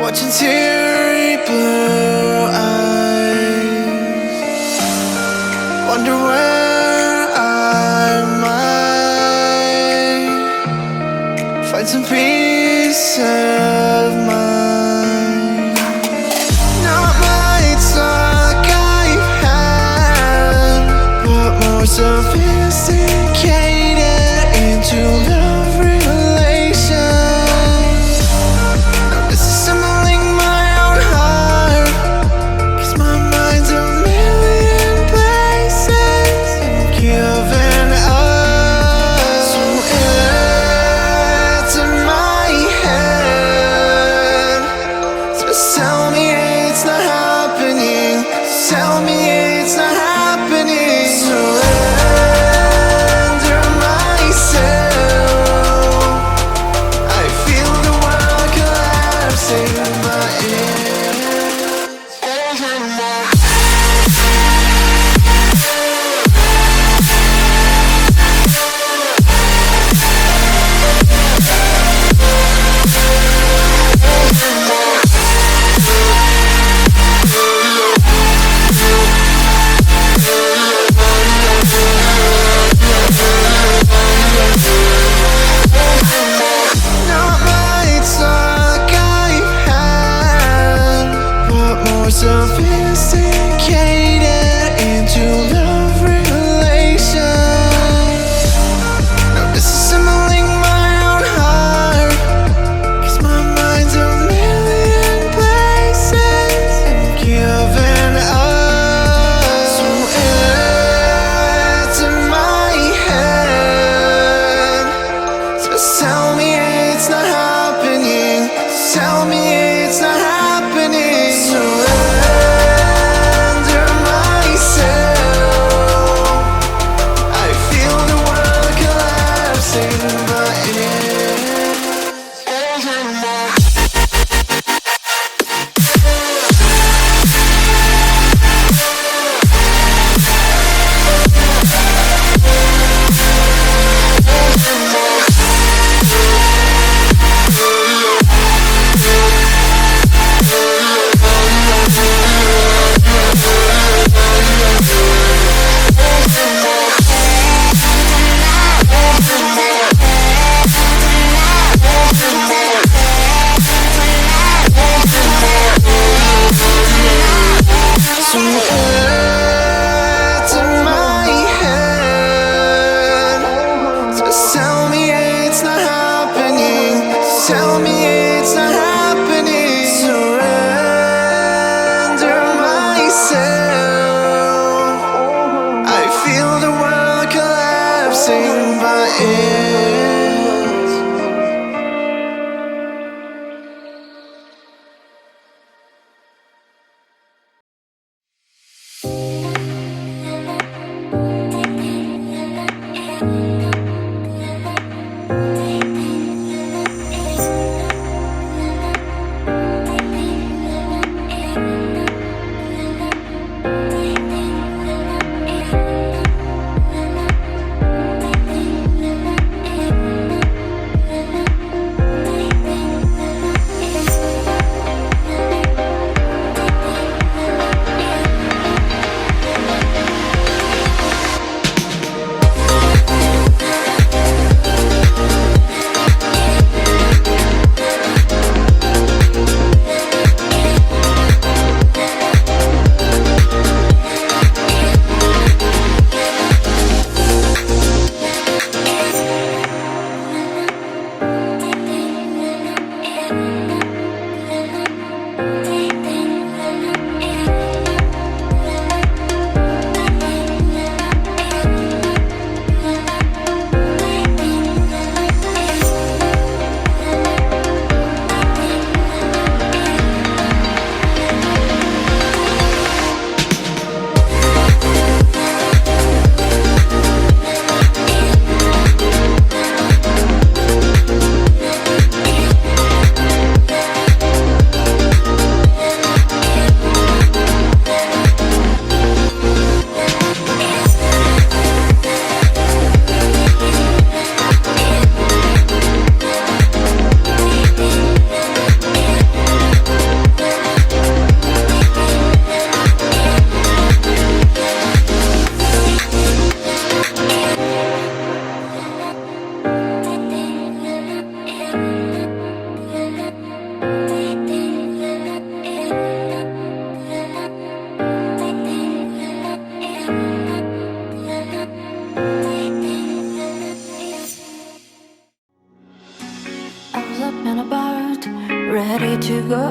watching teary blue eyes, wonder where I might find some peace of mind. Not much luck I've had, but more sophisticated into love relations. Now disassembling my own heart, 'cause my mind's a million places and giving up. So it's in my head, just tell me it's not happening. Tell me it's not happening. Surrender myself. I feel the world collapsing in my ears. Not much luck I've had, but more sophisticated into love relations. Now disassembling my own heart, 'cause my mind's a million places and giving up. So it's in my head, just tell me it's not happening. Tell me it's not happening. Surrender myself. I feel the world collapsing in my ears.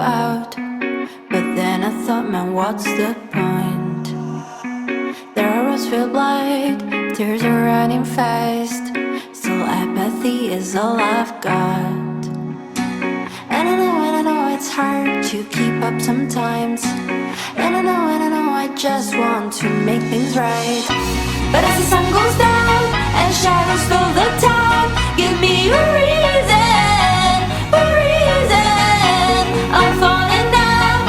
out, but then I thought, man, what's the point? Their arrows feel blind, tears are running fast. Still apathy is all I've got. And I know it's hard to keep up sometimes. And I know I just want to make things right. But as the sun goes down and shadows fill the town, give me a reason, a reason. I'm falling down,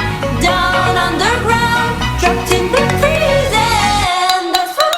down underground, trapped in the prison. That's what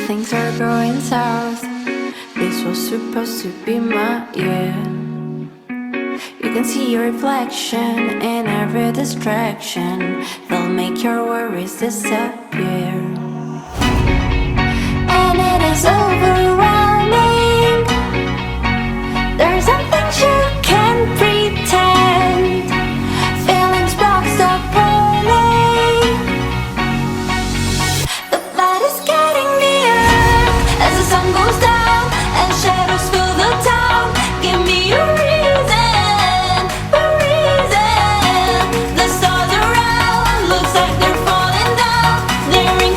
things are going south. This was supposed to be my year. You can see your reflection in every distraction. They'll make your worries disappear. And it is overwhelming. There's some things you can't pretend. Feelings boxed up early. The light is getting near as the sun goes down and shadows fill the town. Give me a reason, a reason. The stars around looks like they're falling down. They're in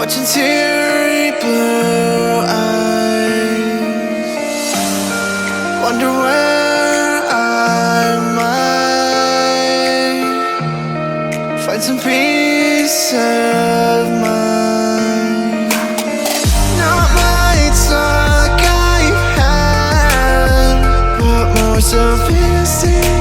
watching teary blue eyes, wonder where I might find some peace of mind. Not much luck I've had, but more sophisticated.